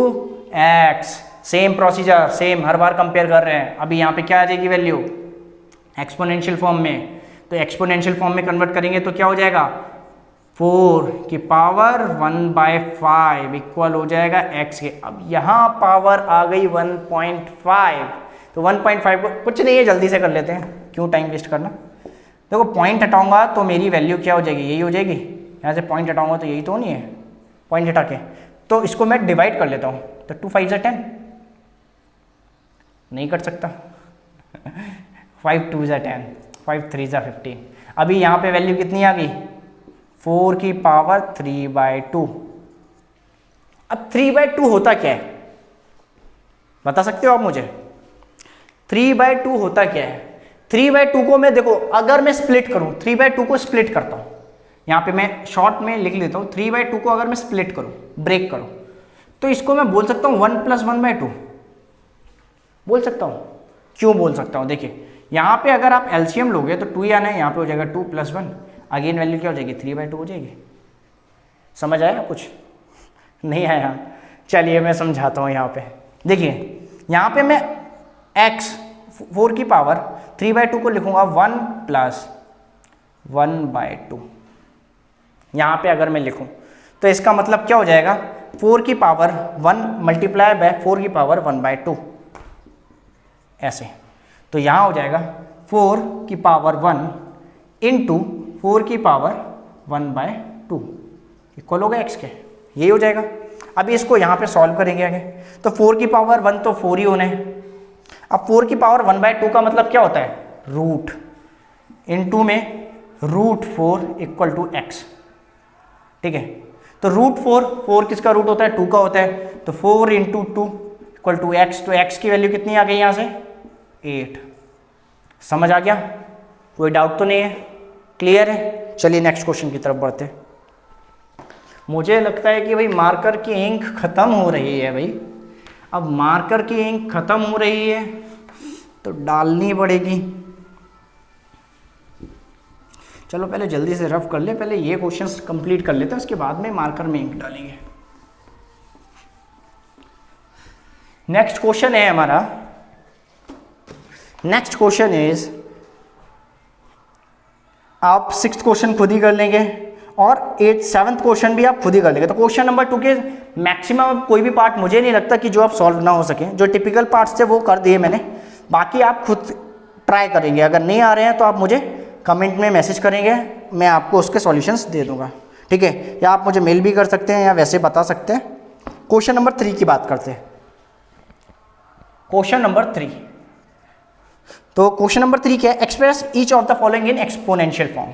[SPEAKER 1] x, same procedure, same हर बार कंपेयर कर रहे हैं। अभी यहाँ पे क्या आ जाएगी वैल्यू, एक्सपोनेंशियल फॉर्म में, तो एक्सपोनेंशियल फॉर्म में कन्वर्ट करेंगे तो क्या हो जाएगा, 4 की पावर 1/5 इक्वल हो जाएगा x के। अब यहाँ पावर आ गई 1.5, तो 1.5 को कुछ नहीं है, जल्दी से कर लेते हैं, क्यों टाइम वेस्ट करना। देखो पॉइंट हटाऊंगा तो मेरी वैल्यू क्या हो जाएगी, यही हो जाएगी, यहाँ से पॉइंट हटाऊंगा तो यही तो नहीं है, पॉइंट हटा के, तो इसको मैं डिवाइड कर लेता हूँ, तो 2 5 10, नहीं कर सकता 5 2 10, 5 3 15। अभी यहाँ पे वैल्यू कितनी आ गई, 4 की पावर 3/2। अब 3/2 होता क्या है, बता सकते हो आप मुझे, 3/2 होता क्या है? 3/2 को मैं, देखो अगर मैं स्प्लिट करूँ, 3/2 को स्प्लिट करता हूँ, यहाँ पे मैं शॉर्ट में लिख लेता हूँ, 3/2 को अगर मैं स्प्लिट करूँ, ब्रेक करूँ, तो इसको मैं बोल सकता हूँ 1 + 1/2 बोल सकता हूँ। क्यों बोल सकता हूँ, देखिए यहाँ पे अगर आप एलसीएम लोगे तो 2 आना है, यहाँ पे हो जाएगा 2 + 1, अगेन वैल्यू क्या हो जाएगी, 3/2 हो जाएगी। समझ आया कुछ? नहीं आया? चलिए मैं समझाता हूँ। यहाँ पे देखिए, यहाँ पे मैं x 4 की पावर 3/2 को लिखूंगा 1 + 1/2। यहाँ पे अगर मैं लिखूं तो इसका मतलब क्या हो जाएगा, 4 की पावर 1 मल्टीप्लाई बाय 4 की पावर 1/2, ऐसे। तो यहाँ हो जाएगा 4 की पावर 1 इंटू 4 की पावर 1/2 इक्वल होगा x के, यही हो जाएगा। अभी इसको यहाँ पे सॉल्व करेंगे आगे, तो 4 की पावर 1 तो 4 ही होना है। अब 4 की पावर 1/2 का मतलब क्या होता है, रूट, इंटू में √4 इक्वल टू x, ठीक है। तो √4 किसका रूट होता है, 2 का होता है, तो 4 × 2 इक्वल टू x, तो x की वैल्यू कितनी आ गई यहाँ से, 8। समझ आ गया? कोई डाउट तो नहीं है? क्लियर है? चलिए नेक्स्ट क्वेश्चन की तरफ बढ़ते हैं। मुझे लगता है कि भाई मार्कर की इंक खत्म हो रही है भाई, अब मार्कर की इंक खत्म हो रही है तो डालनी पड़ेगी। चलो पहले जल्दी से रफ कर ले, पहले ये क्वेश्चंस कंप्लीट कर लेते हैं, उसके बाद में मार्कर में इंक डालेंगे। नेक्स्ट क्वेश्चन है हमारा, नेक्स्ट क्वेश्चन इज, आप 6th क्वेश्चन खुद ही कर लेंगे और 7th क्वेश्चन भी आप खुद ही कर लेंगे। तो क्वेश्चन नंबर 2 के मैक्सिमम कोई भी पार्ट मुझे नहीं लगता कि जो आप सॉल्व ना हो सके, जो टिपिकल पार्ट्स थे वो कर दिए मैंने, बाकी आप खुद ट्राई करेंगे, अगर नहीं आ रहे हैं तो आप मुझे कमेंट में मैसेज करेंगे, मैं आपको उसके सॉल्यूशंस दे दूंगा, ठीक है, या आप मुझे मेल भी कर सकते हैं या वैसे बता सकते हैं। क्वेश्चन नंबर 3 की बात करते हैं। क्वेश्चन नंबर 3, तो क्वेश्चन नंबर 3 क्या है, express each of the following in exponential form.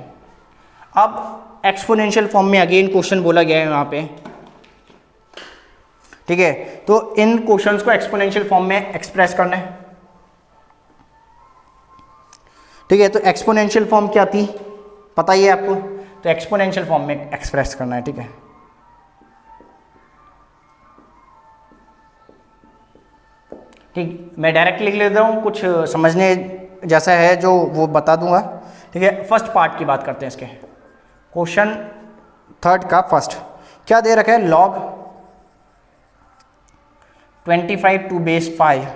[SPEAKER 1] अब एक्सपोनेंशियल फॉर्म में अगेन क्वेश्चन बोला गया है यहाँ पे, ठीक है, तो इन क्वेश्चंस को एक्सपोनेंशियल फॉर्म में एक्सप्रेस करना है, ठीक है। तो एक्सपोनेंशियल फॉर्म क्या थी पता ही है आपको, तो एक्सपोनेंशियल फॉर्म में एक्सप्रेस करना है, ठीक है। ठीक, मैं डायरेक्ट लिख लेता हूँ, कुछ समझने जैसा है जो वो बता दूंगा, ठीक है। फर्स्ट पार्ट की बात करते हैं इसके, क्वेश्चन 3 का फर्स्ट क्या दे रखा है, log 25 टू बेस 5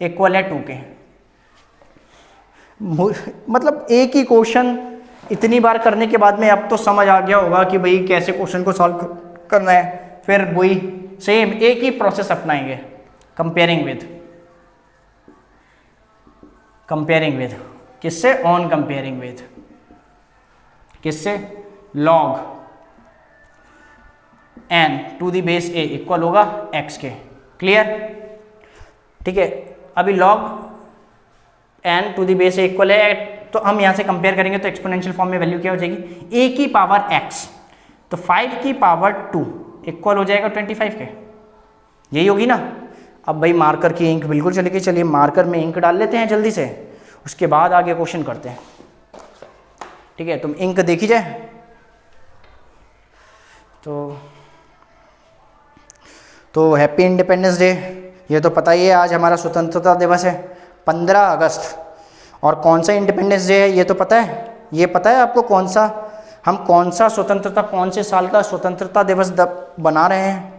[SPEAKER 1] इक्वल है 2 के। मतलब एक ही क्वेश्चन इतनी बार करने के बाद में अब तो समझ आ गया होगा कि भाई कैसे क्वेश्चन को सॉल्व करना है, फिर वही सेम एक ही प्रोसेस अपनाएंगे, कंपेयरिंग विद किससे, ऑन कंपेयरिंग विद किससे, log n to the base a equal होगा x के, क्लियर, ठीक है। अभी log n to the base a equal है, तो हम यहाँ से कंपेयर करेंगे तो एक्सपोनेंशियल फॉर्म में वैल्यू क्या हो जाएगी, a की पावर x, तो 5 की पावर 2 इक्वल हो जाएगा 25 के, यही होगी ना। अब भाई मार्कर की इंक बिल्कुल चली गई, चलिए मार्कर में इंक डाल लेते हैं जल्दी से, उसके बाद आगे क्वेश्चन करते हैं, ठीक है। तुम इंक देखी जाए तो हैप्पी इंडिपेंडेंस डे, ये तो पता ही है, आज हमारा स्वतंत्रता दिवस है 15 अगस्त। और कौन सा इंडिपेंडेंस डे है ये तो पता है, ये पता है आपको हम कौन सा स्वतंत्रता, कौन से साल का स्वतंत्रता दिवस बना रहे हैं,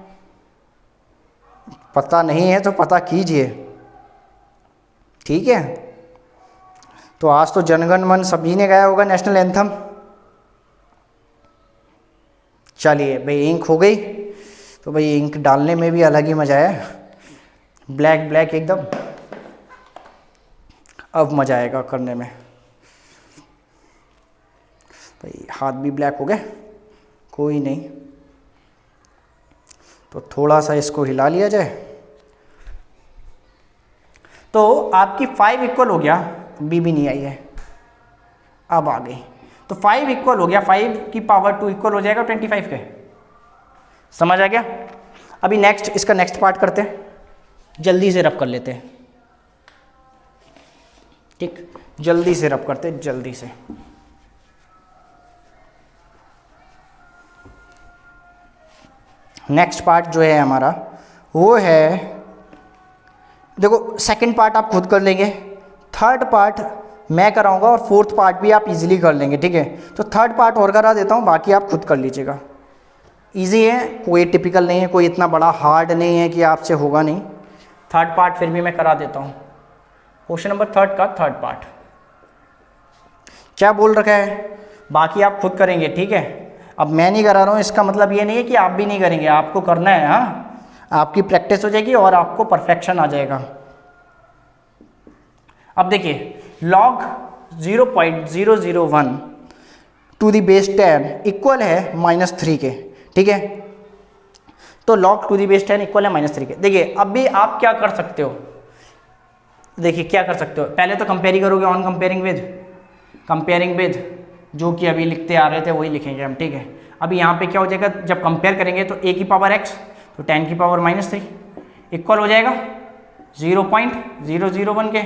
[SPEAKER 1] पता नहीं है तो पता कीजिए, ठीक है। तो आज तो जनगण मन सभी ने गाया होगा नेशनल एंथम। चलिए भाई इंक हो गई, तो भाई इंक डालने में भी अलग ही मजा है, ब्लैक एकदम, अब मजा आएगा करने में। भाई हाथ भी ब्लैक हो गए, कोई नहीं, तो थोड़ा सा इसको हिला लिया जाए, तो आपकी 5 इक्वल हो गया, बी भी नहीं आई है, अब आ गई, तो 5 इक्वल हो गया, 5 की पावर 2 इक्वल हो जाएगा 25 के, समझ आ गया। अभी नेक्स्ट, इसका नेक्स्ट पार्ट करते हैं, जल्दी से रब कर लेते हैं, ठीक, जल्दी से रब करते हैं, जल्दी से। नेक्स्ट पार्ट जो है हमारा वो है, देखो सेकंड पार्ट आप खुद कर लेंगे, थर्ड पार्ट मैं कराऊंगा और फोर्थ पार्ट भी आप इजीली कर लेंगे, ठीक है। तो थर्ड पार्ट और करा देता हूँ, बाकी आप खुद कर लीजिएगा, इजी है, कोई टिपिकल नहीं है, कोई इतना बड़ा हार्ड नहीं है कि आपसे होगा नहीं। थर्ड पार्ट फिर भी मैं करा देता हूँ, क्वेश्चन नंबर 3 का थर्ड पार्ट क्या बोल रखा है, बाकी आप खुद करेंगे, ठीक है। अब मैं नहीं करा रहा हूँ, इसका मतलब ये नहीं है कि आप भी नहीं करेंगे, आपको करना है, हाँ, आपकी प्रैक्टिस हो जाएगी और आपको परफेक्शन आ जाएगा। अब देखिए log 0.001 to the base 10 equal है -3 के, ठीक है। तो log to the base 10 equal है -3 के। देखिए अब भी आप क्या कर सकते हो, देखिए क्या कर सकते हो, पहले तो कंपेयर ही करोगे, ऑन कंपेयरिंग विद जो कि अभी लिखते आ रहे थे वही लिखेंगे हम, ठीक है। अभी यहाँ पे क्या हो जाएगा, जब कंपेयर करेंगे तो a की पावर x, तो 10 की पावर -3 इक्वल हो जाएगा 0.001 के।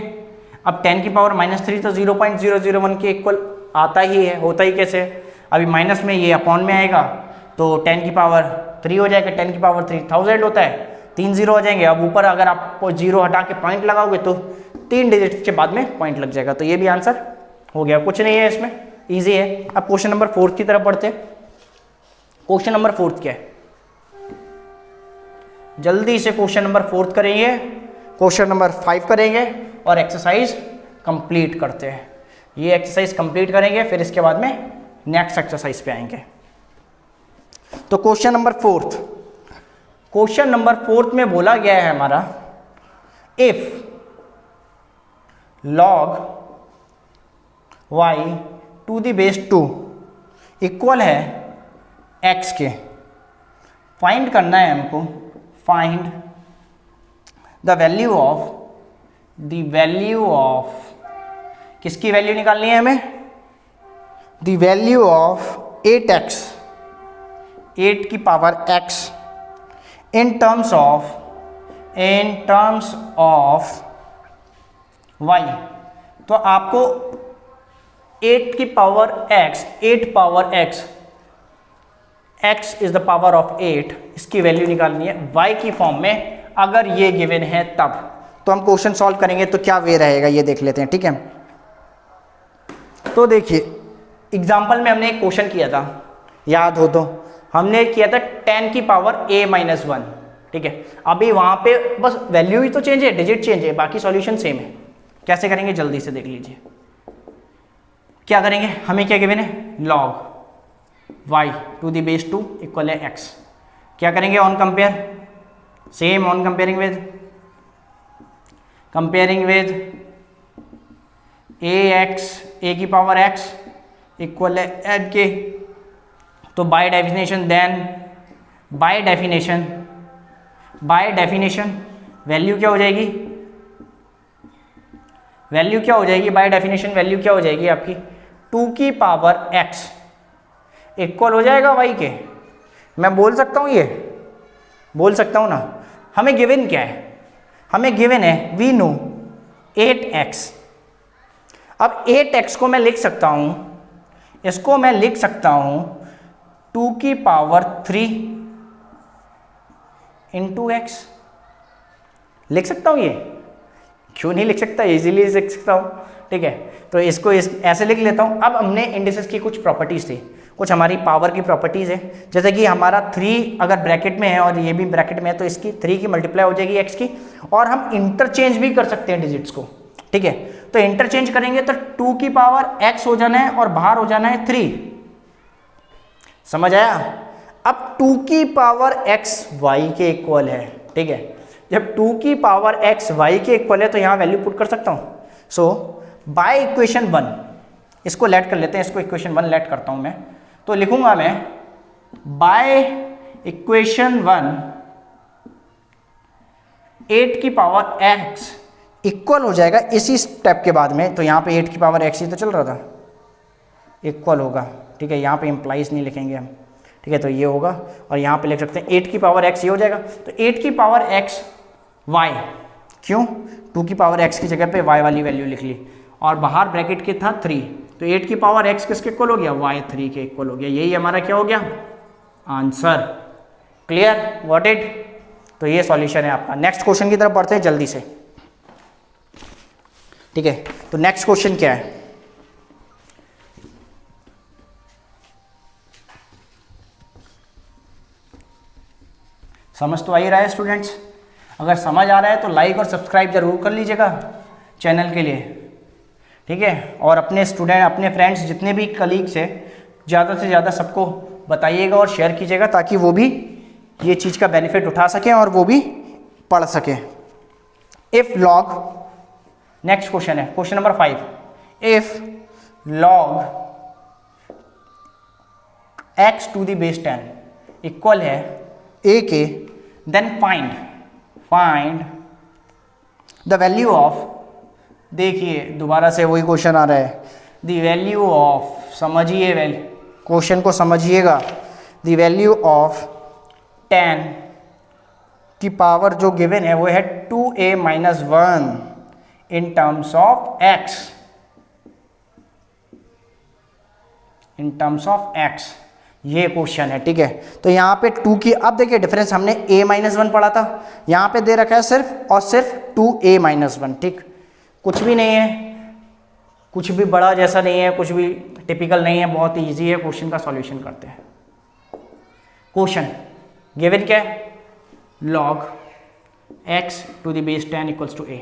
[SPEAKER 1] अब 10 की पावर -3 तो 0.001 के इक्वल आता ही है, होता ही कैसे, अभी माइनस में ये अपॉन में आएगा, तो 10 की पावर 3 हो जाएगा, 10 की पावर 3 1000 होता है, 3 0 हो जाएंगे। अब ऊपर अगर आप 0 हटा के पॉइंट लगाओगे तो 3 डिजिट के बाद में पॉइंट लग जाएगा, तो ये भी आंसर हो गया, कुछ नहीं है इसमें, ईजी है। अब क्वेश्चन नंबर 4 की तरफ बढ़ते हैं। क्वेश्चन नंबर 4 क्या है, जल्दी से क्वेश्चन नंबर 4 करेंगे, क्वेश्चन नंबर 5 करेंगे और एक्सरसाइज कंप्लीट करते हैं। ये एक्सरसाइज कंप्लीट करेंगे, फिर इसके बाद में नेक्स्ट एक्सरसाइज पे आएंगे। तो क्वेश्चन नंबर 4, क्वेश्चन नंबर 4 में बोला गया है हमारा, if log y to the base 2 equal है x के। फाइंड करना है हमको, फाइंड द वैल्यू ऑफ किसकी वैल्यू निकालनी है हमें, द वैल्यू ऑफ 8x 8 की power x in terms of y। तो आपको 8 की power x 8 power x is the power of 8 इसकी वैल्यू निकालनी है y की फॉर्म में। अगर ये गिवन है तब तो हम क्वेश्चन सॉल्व करेंगे तो क्या वे रहेगा ये देख लेते हैं, ठीक है। तो देखिए एग्जाम्पल में हमने एक क्वेश्चन किया था, याद हो तो हमने किया था 10 की पावर a-1, ठीक है। अभी वहां पे बस वैल्यू ही तो चेंज है, डिजिट चेंज है, बाकी सॉल्यूशन सेम है। कैसे करेंगे जल्दी से देख लीजिए। क्या करेंगे, हमें क्या गिवन है, log y to the base 2 equal है x। क्या करेंगे, on compare, same on comparing with a की पावर x इक्वल है एड के। तो बाय डेफिनेशन वैल्यू क्या हो जाएगी, बाय डेफिनेशन वैल्यू क्या हो जाएगी आपकी 2 की पावर x इक्वल हो जाएगा y के। मैं बोल सकता हूँ, ये बोल सकता हूँ ना। हमें गिवन क्या है, हमें गिवन है वी नो 8x। अब 8x को मैं लिख सकता हूँ, इसको मैं लिख सकता हूँ 2 की पावर 3 इंटू x। लिख सकता हूँ, ये क्यों नहीं लिख सकता, इजीली लिख सकता हूँ, ठीक है। तो इसको ऐसे लिख लेता हूँ। अब हमने इंडिसेस की कुछ प्रॉपर्टीज थी, कुछ हमारी पावर की प्रॉपर्टीज है, जैसे कि हमारा 3 अगर ब्रैकेट में है और ये भी ब्रैकेट में है तो इसकी 3 की मल्टीप्लाई हो जाएगी x की, और हम इंटरचेंज भी कर सकते हैं डिजिट्स को, ठीक है। तो इंटरचेंज करेंगे तो 2 की पावर x हो जाना है और बाहर हो जाना है 3, समझ आया। अब 2 की पावर x y के इक्वल है, ठीक है। जब 2 की पावर x y के इक्वल है तो यहाँ वैल्यू पुट कर सकता हूँ। सो बाय इक्वेशन 1 इसको लेट कर लेते हैं, इसको इक्वेशन 1 लेट करता हूँ मैं। तो लिखूंगा मैं बाय इक्वेशन 1 8 की पावर x इक्वल हो जाएगा इसी स्टेप के बाद में। तो यहाँ पे 8 की पावर x ही तो चल रहा था, इक्वल होगा, ठीक है। यहाँ पे इम्प्लाइज नहीं लिखेंगे हम, ठीक है। तो ये होगा और यहाँ पे लिख सकते हैं 8 की पावर x ये हो जाएगा। तो 8 की पावर x y, क्यों, 2 की पावर x की जगह पे y वाली वैल्यू लिख ली, और बाहर ब्रैकेट के था 3। तो 8 की पावर x किसके इक्वल हो गया, y 3 के इक्वल हो गया। यही हमारा क्या हो गया, आंसर। Clear, got it. तो ये सॉल्यूशन है आपका। नेक्स्ट क्वेश्चन की तरफ बढ़ते हैं जल्दी से, ठीक है। तो नेक्स्ट क्वेश्चन क्या है, समझ तो आ ही रहा है स्टूडेंट्स। अगर समझ आ रहा है तो लाइक और सब्सक्राइब जरूर कर लीजिएगा चैनल के लिए, ठीक है। और अपने स्टूडेंट, अपने फ्रेंड्स, जितने भी कलीग्स हैं, ज़्यादा से ज़्यादा सबको बताइएगा और शेयर कीजिएगा ताकि वो भी ये चीज़ का बेनिफिट उठा सकें और वो भी पढ़ सकें। इफ़ लॉग, नेक्स्ट क्वेश्चन है question number 5, if log x to the base 10 equal है a के, then find the value of, देखिए दोबारा से वही क्वेश्चन आ रहा है, द वैल्यू ऑफ, समझिए क्वेश्चन को समझिएगा, द वैल्यू ऑफ 10 की पावर जो गिवन है वो है 2a-1 in terms of x, ये क्वेश्चन है, ठीक है। तो यहाँ पे 2 की, अब देखिए डिफरेंस, हमने a-1 पढ़ा था, यहाँ पे दे रखा है सिर्फ और सिर्फ 2a-1, ठीक। कुछ भी नहीं है, कुछ भी बड़ा जैसा नहीं है, कुछ भी टिपिकल नहीं है, बहुत इजी है। क्वेश्चन का सॉल्यूशन करते हैं। क्वेश्चन गिवन क्या है, log x to the base 10 equals to a।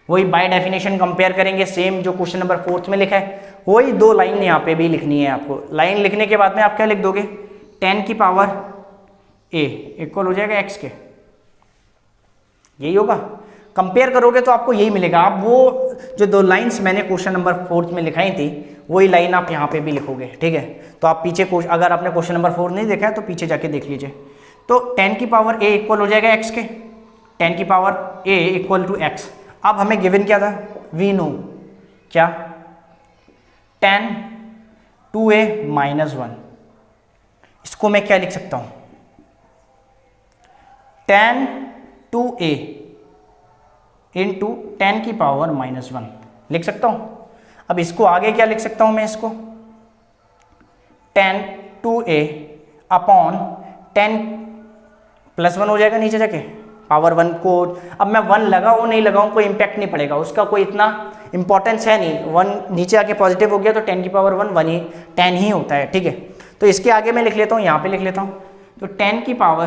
[SPEAKER 1] वही बाय डेफिनेशन कंपेयर करेंगे, सेम जो क्वेश्चन नंबर 4 में लिखा है वही 2 लाइन यहाँ पे भी लिखनी है आपको। लाइन लिखने के बाद में आप क्या लिख दोगे, 10 की पावर a इक्वल हो जाएगा x के, यही होगा। कंपेयर करोगे तो आपको यही मिलेगा। आप वो जो 2 लाइंस मैंने क्वेश्चन नंबर 4 में लिखाई थी वही लाइन आप यहाँ पे भी लिखोगे, ठीक है। तो आप पीछे अगर आपने क्वेश्चन नंबर 4 नहीं देखा है तो पीछे जाके देख लीजिए। तो 10 की पावर a इक्वल हो जाएगा x के, 10 की power a equal to x। अब हमें गिवन क्या था, वी नो क्या, 10 2a माइनस 1। इसको मैं क्या लिख सकता हूँ, 10 2a इंटू 10 की पावर माइनस 1 लिख सकता हूँ। अब इसको आगे क्या लिख सकता हूँ मैं, इसको 10 2a अपॉन 10 प्लस 1 हो जाएगा नीचे जाके, पावर 1 को अब मैं 1 लगाऊँ नहीं लगाऊँ कोई इंपैक्ट नहीं पड़ेगा, उसका कोई इतना इंपॉर्टेंस है नहीं। 1 नीचे आके पॉजिटिव हो गया तो 10 की पावर 1 ही 10 ही होता है, ठीक है। तो इसके आगे मैं लिख लेता हूँ, यहाँ पे लिख लेता हूँ। तो 10 की पावर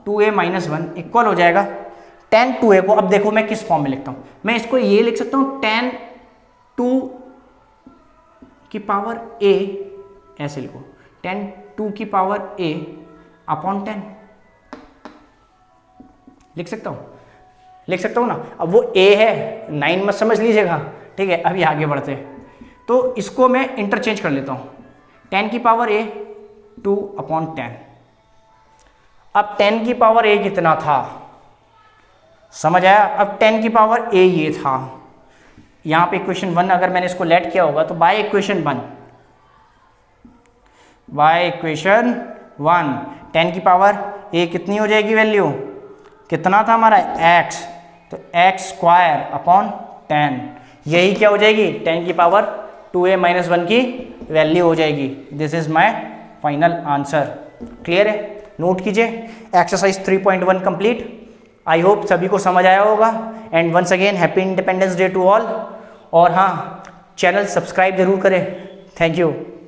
[SPEAKER 1] 2a माइनस 1 इक्वल हो जाएगा 10 2a को, अब देखो मैं किस फॉर्म में लिखता हूँ, मैं इसको ये लिख सकता हूँ 10 2 की पावर a, ऐसे लिखो 10 2 की पावर a अपॉन 10 लिख सकता हूँ ना। अब वो a है, 9 मत समझ लीजिएगा, ठीक है। अभी आगे बढ़ते हैं, तो इसको मैं इंटरचेंज कर लेता हूँ, 10 की पावर a 2 अपॉन 10। अब 10 की पावर a कितना था, समझ आया। अब 10 की पावर a ये था, यहाँ पे इक्वेशन 1 अगर मैंने इसको लेट किया होगा तो बाय इक्वेशन 1 10 की पावर a कितनी हो जाएगी वैल्यू, कितना था हमारा x, तो x स्क्वायर अपॉन 10, यही क्या हो जाएगी 10 की पावर 2a माइनस 1 की वैल्यू हो जाएगी। This is my final answer. Clear है, नोट कीजिए। Exercise 3.1 complete. आई होप सभी को समझ आया होगा। And once again happy independence day to all. और हाँ, चैनल सब्सक्राइब जरूर करें। Thank you.